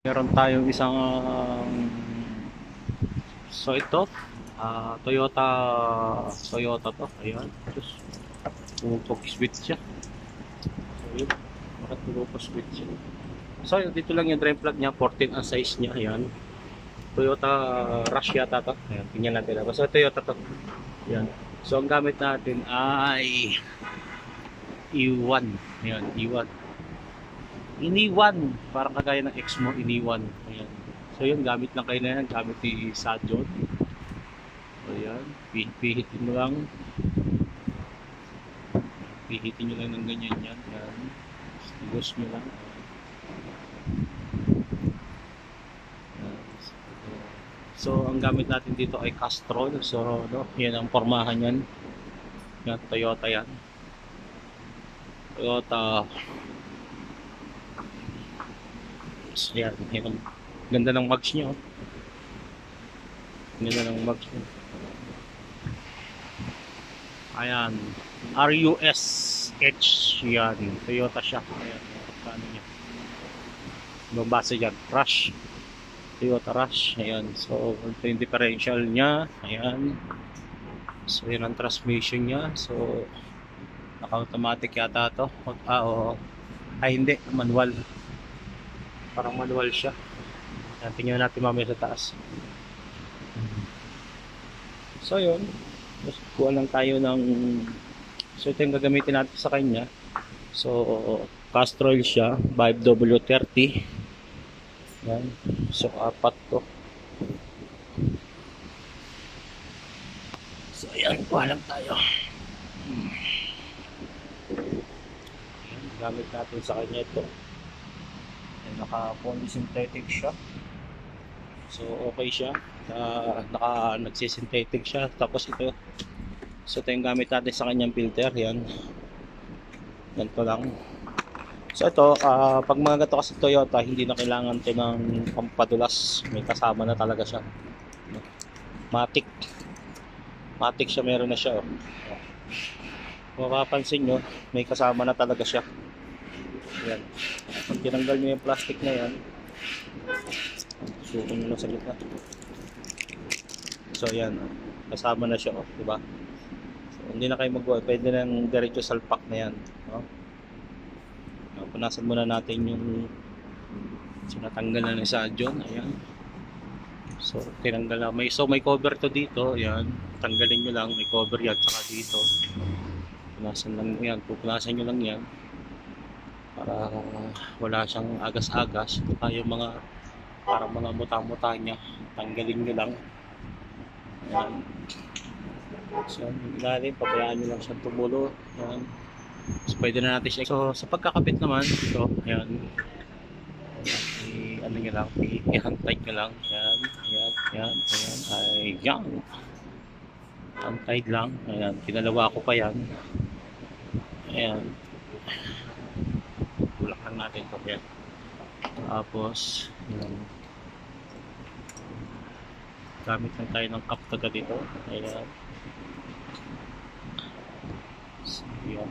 Meron tayong isang ito Toyota Toyota to. Ayan. Tapos tumutog switch siya. So yun. Bakit tumutog switch siya? So yun, dito lang yung drain plug niya. 14 ang size niya. Ayan. Toyota Rush yata to. Ayan. Tingnan natin. Basta Toyota to. Ayan. So ang gamit natin ay E1. Ayan. E1. Iniwan. Parang kagaya ng X mo. Iniwan. Ayan. So yun, gamit lang kayo na yan. Gamit ni Sajon. Ayan. Pihitin mo lang. Pihitin nyo lang ng ganyan yan. Ayan. Stigos nyo lang. Ayan. So ang gamit natin dito ay Castrol. So no, yan ang pormahan yan. Yan, Toyota yan. Toyota. So, yan. Yan ang ganda ng mags nyo. Ganda ng mags nyo. Ayan. RUSH yan. Toyota siya. Ayan. Paano niya? Mabasa dyan. Rush. Toyota Rush. Ayan. So, ito yung differential niya. Ayan. So, yun ang transmission niya. So, naka-automatic yata ito. Oo. Ay, hindi. Manual. Parang manual siya. Ayan, tingnan natin mamaya sa taas. So, yun. Mas kuha lang tayo ng... So, ito yung gagamitin natin sa kanya. So, Castrol siya. 5W30. Yan. So, 4 to. So, ayan. Kuha lang tayo. Ayan, gamit natin sa kanya ito. Naka-poly synthetic siya. So, okay siya. Nagsisynthetic siya. Tapos ito. So, ito yung gamit natin sa kanyang filter. Yan. Ganito lang. So, ito. Pag mga gato kasi Toyota, hindi na kailangan ito ng pampadulas. May kasama na talaga siya. Matic. Matic siya. Meron na siya. Kung mapapansin nyo, may kasama na talaga siya. Yan. Pag tinanggal nyo yung plastic na yan, suko nyo lang sa gitna. So yan, kasama na siya, diba? So, hindi na kayo mag-work, pwede nang diretso salpak na yan, no? Punasan muna natin yung natanggal na ni Sajon. Ayan. So tinanggal na, may cover to dito. Ayan, tanggalin nyo lang, may cover yan, saka dito punasan lang yan, pupunasan nyo lang yan para wala siyang agas-agas. Yung mga parang mga muta-muta niya, tanggalin nyo lang. Ayan. So ilalim, pabayaan nyo lang siyang tumulo. Ayan. So pwede na natin siya. So sa pagkakabit naman, so ayan, ano nyo lang, i-hand tight nyo lang. Ayan, ayan, ayan, ayan, ayan, hand tight lang. Ayan, pinalawa ko pa yan. Ayan, tulak lang natin ito. Ayan. Tapos ayan, gamit lang tayo ng cup taga dito. Ayan. So, ayan.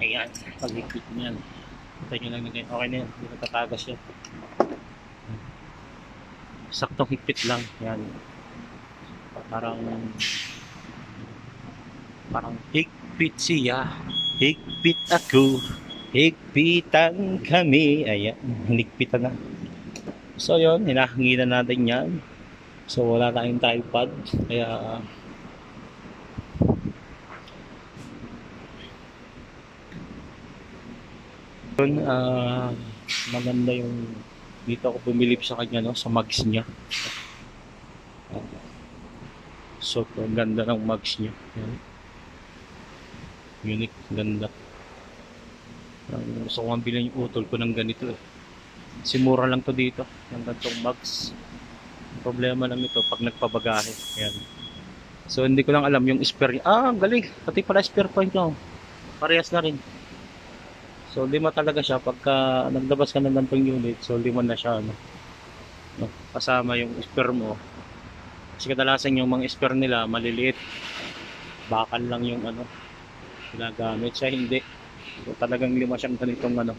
Ayan, pag-higpit niyan. Kita nyo lang na ganyan. Okay na yan, hindi natatagas yan. Saktong higpit lang. Ayan. Parang higpit siya, higpit ako, higpitan kami. Ayan, hinigpitan na. So yun, hinahanginan natin yan. So wala tayong tile pad, kaya yun, maganda yung dito ako bumilip sa kanya, no, sa mags niya. So ang ganda ng mags niya. Ayan. Unique, ganda. Gusto ko nga bilhin yung utol ko ng ganito eh. Simura lang to dito, yung gantong mags. Problema lang ito pag nagpabagahe. Ayan. So hindi ko lang alam yung spare. Galing, pati pala spare point ko, parehas na rin. So lima talaga siya pagka naglabas ka ng gantong unit. So lima na siya, no? Kasama yung spare mo. Kasi kadalasan yung mga spare nila maliliit, bakal lang yung ginagamit. Siya hindi, So talagang lima siyang ganitong ano,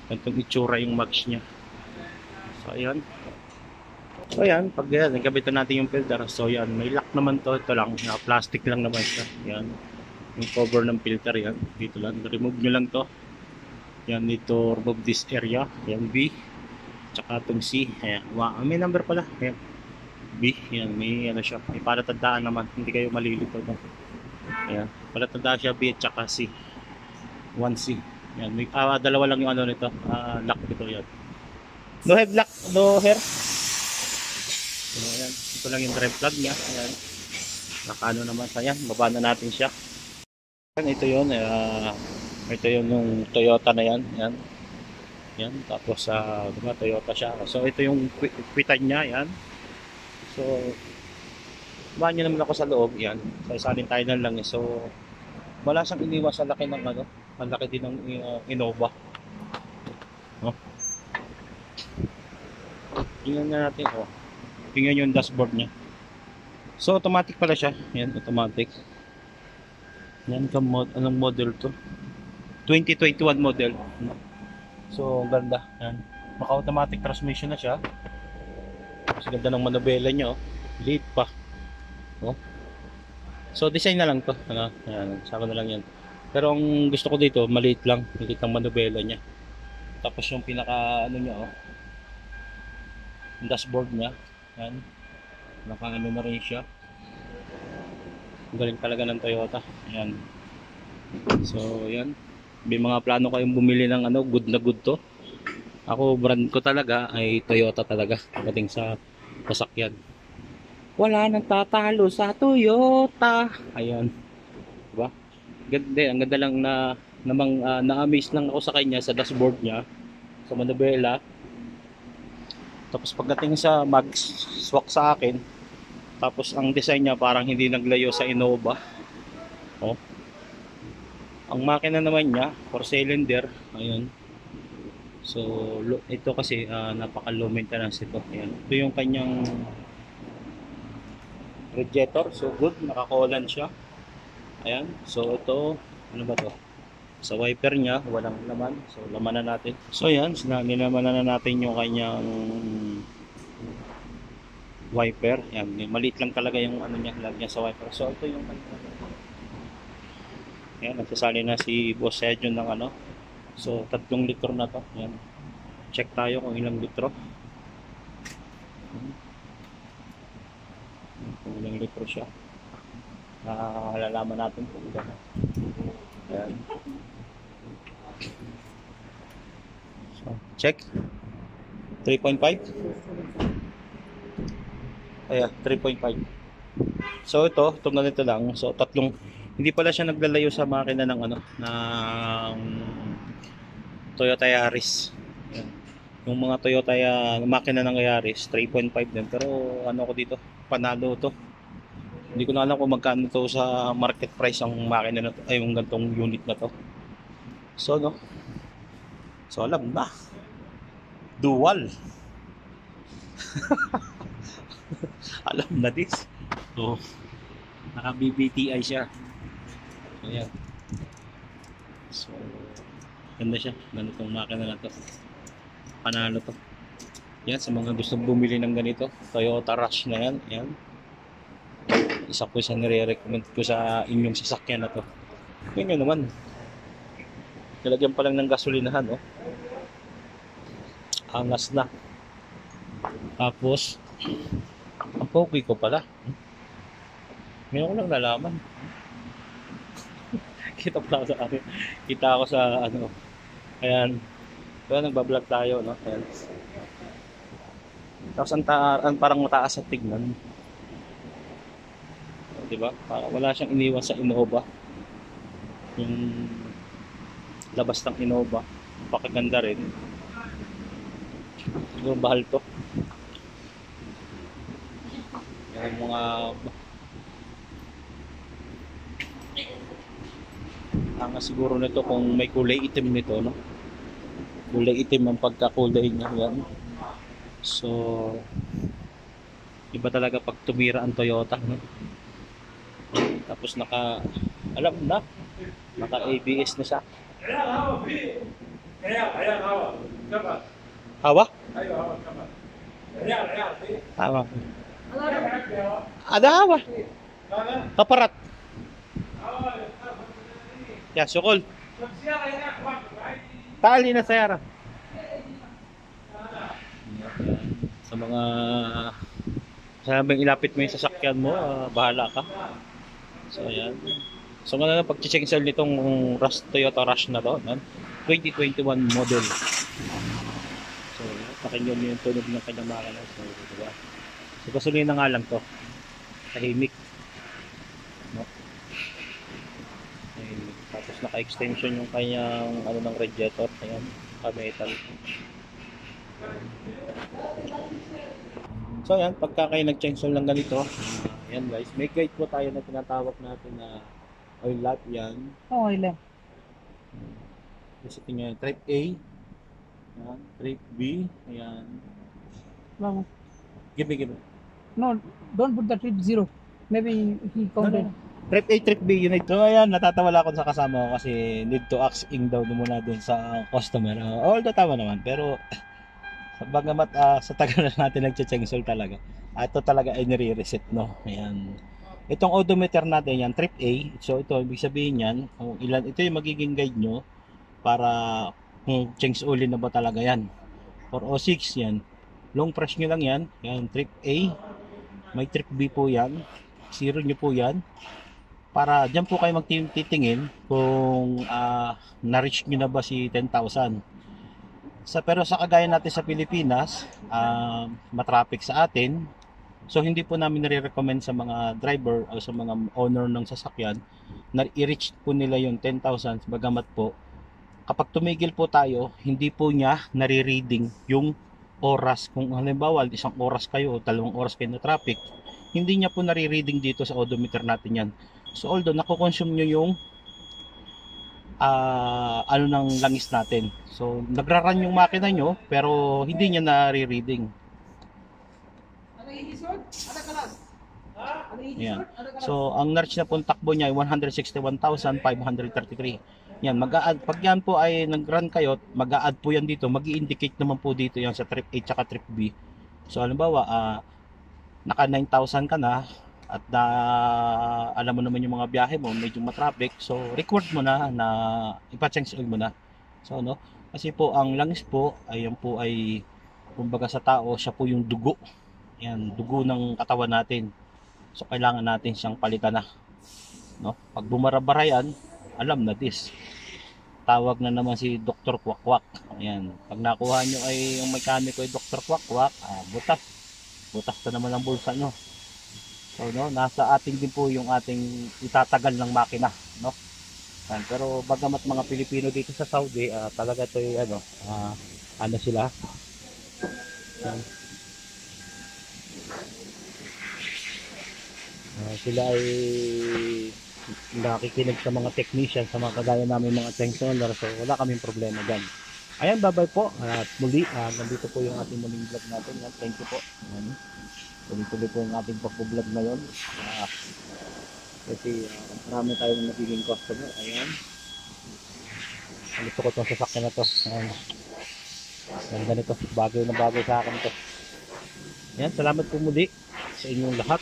ganitong itsura yung mags niya. So ayan. So ayan, pag yan, nagkabitan natin yung filter. So yan, may lock naman to. Ito lang, plastic lang naman siya. Yan, yung cover ng filter yan. Dito lang, remove nyo lang to. Yan, dito, remove this area. Yan, B. Tsaka itong C. Ayan, wow, may number pala. Ayan, B. Yan, may ano siya. May palatandaan naman. Hindi kayo malilito. No? Ayan, palatandaan siya B at tsaka C. 1C. Yan, may, dalawa lang yung ano nito. Lock dito yan. No head lock, no hair. So, ayan. Ito lang yung drive plug niya. Ayan. Nakaano naman. Ayan. Baba na natin siya. Ayan, ito yun. Ito yun yung Toyota na yan. Ayan. Ayan. Tapos Toyota siya. So ito yung kwitan niya. Ayan. So bahan niyo naman ako sa loob. Ayan. So isalin tayo na lang. So wala siyang iniwas sa laki ng ano. Ang laki din ng Innova. No? Tingnan na natin. Oh. Tingnan yung dashboard niya. So automatic pala siya. Yan, automatic. Yan, anong model to? 2021 model. So ganda. Yan. Naka-automatic transmission na siya. Mas ganda ng manubela niya. Oh. Liit pa. Oh. So design na lang to. Ano? Yan, saka na lang yan. Pero ang gusto ko dito, maliit lang. Maliit ang manubela niya. Tapos yung pinaka ano niya, oh. Yung dashboard niya. Yan. Naka-ano na rin siya. Galing talaga ng Toyota. Ayan. So, yan. May mga plano kayong bumili ng ano, good na good to. Ako, brand ko talaga ay Toyota talaga. Pagdating sa sasakyan. Wala nang tatalo sa Toyota. Ayan. Diba? Ganda, ang ganda lang na-amaze lang ako sa kanya sa dashboard niya. Sa manubela. Tapos pagdating sa mag-swak sa akin, tapos ang design niya parang hindi naglayo sa Innova. Oh. Ang makina naman niya, 4-cylinder, ayun. So ito kasi napaka-low maintenance ito. Ayan. Ito yung kanyang radiator, so good, naka-coolant siya. Ayan. So ito, ano ba to? Sa wiper niya, walang laman. So laman na natin. So yan, nilamanan na natin yung kanyang wiper. Yan, maliit lang talaga yung ano niya, lagyan sa wiper. So ito yung yan, nagsasali na si Boss Edjon ng ano. So 3 litro na to. Yan. Check tayo kung ilang litro. Kung ilang litro siya. Halalaman natin kung ilan. Ayan. So, check. 3.5. Ayan, 3.5. So itong ganito lang. So hindi pala siya naglalayo sa makina ng ano, ng Toyota Yaris. Ayan. Yung mga Toyota makina ng Yaris 3.5 din, pero ano ko dito, panalo to. Hindi ko na alam kung magkano to sa market price ang makina na to, ay yung gantong unit na to. So no. So alam na. Dual. Alam na this. So naka BBTI siya. So yan. So ganda siya. Ganitong makina na to. Panalo to. Yan, sa mga gustong bumili ng ganito, Toyota Rush na yan. Yan. Isa po sa nire-recommend ko sa inyong sasakyan na to. Yun yun naman. Nilagyan pa lang ng gasolinahan, oh. Angas na. Tapos, ang pogi ko pala. Ngayon ko lang nalaman. Kita pa sa akin. Kita ako sa ano. Ayan. Kaya nagbablog tayo, no? Ayan. Tapos ang parang mataas sa tignan. Diba? Para wala siyang iniwan sa Innova. Yung labas ng Innova, pakaganda rin. Siguro bahal to. Yung mga siguro nito kung may kulay itim nito, no? Kulay itim ang pagkakulay niya, yan. So iba talaga pag tumira ang Toyota, no? Tapos naka ABS na siya. Hawa? Hawa. Ada hawa. Kaparat. Ya, sukol. Tali na sayara. Sa mga sabing ilapit mo yung sasakyan mo, bahala ka. So ayan. So nga na pag-check sell nitong Toyota Rush na to, 2021 model. So pakinggan niyo yung tunog ng kanyang makina. So diba? So gasolina nga lang to. Tahimik. No? Tahimik. Tapos naka-extension yung kanyang ng radiator, ayan, metal. So ayan, pagka kayo nag-chainsaw lang ganito, ayan guys, may guide po tayo na tinatawag natin na oil lap yan. Oh, oil lap. Kasi tingnan, trip A, ayan, trip B, ayan. No. Give me. No, don't put the trip 0. Maybe he counted. No. Trip A, trip B, unit. So ayan, natatawa ako sa kasama ko kasi need to ask-ing daw muna dun sa customer. Although tama naman, pero bagamat sa tagal na natin nagche-chainsaw talaga, ito talaga ay nire-reset, no? Ayan. Itong odometer natin yan, trip A. So ito, ibig sabihin yan, ito yung magiging guide nyo para kung change oil na ba talaga yan. For O6 yan, long press nyo lang yan. Yan, trip A. May trip B po yan. Zero nyo po yan. Para dyan po kayo magtitingin kung na-reach nyo na ba si 10,000. Pero sa kagaya natin sa Pilipinas, matraffic sa atin. So hindi po namin nare-recommend sa mga driver o sa mga owner ng sasakyan na i-reach po nila yung 10,000. Bagamat po, kapag tumigil po tayo, hindi po niya nare-reading yung oras. Kung halimbawa, 1 oras kayo o 2 oras kayo na traffic, hindi niya po nare-reading dito sa odometer natin yan. So although nakokonsume nyo yung ng langis natin. So nagra-run yung makina nyo pero hindi niya nare-reading. Yan. So ang nurse na pong takbo niya ay 161,533. Yan, pag yan po ay nag-run kayo, mag-a-add po yan dito, mag-i-indicate naman po dito yan sa trip A at trip B. So halimbawa, naka 9,000 ka na at alam mo naman yung mga biyahe mo, medyo matraffic, so record mo na ipa-change oil mo na. So no, kasi po ang langis po ayan po ay kumbaga sa tao, siya po yung dugo. Yan, dugo ng katawan natin. So kailangan natin siyang palitan na. No? Pag bumarabara yan, alam na this. Tawag na naman si Dr. Kwak-Kwak. Ayan, pag nakuha nyo ay yung mekaniko ay Dr. Kwak-Kwak, butas na naman ang bulsa nyo. So no, nasa ating din po yung ating itatagal ng makina, no? Pero bagamat mga Pilipino dito sa Saudi, talaga ito ay ano sila. Sila ay nakikinig sa mga technician, sa mga kagaya namin mga chainsawer, so wala kaming problema dyan. Ayan, bye-bye po. At muli, nandito po yung ating muling vlog natin. Yan, thank you po. Tuloy-tuloy po yung ating pag-vlog ngayon. Kasi marami tayong nagiging customer. Ayan. Gusto ko itong sasakyan na to. Ayan. Ganda nito. Bagay na bagay sa akin to. Ayan, salamat po muli sa inyong lahat.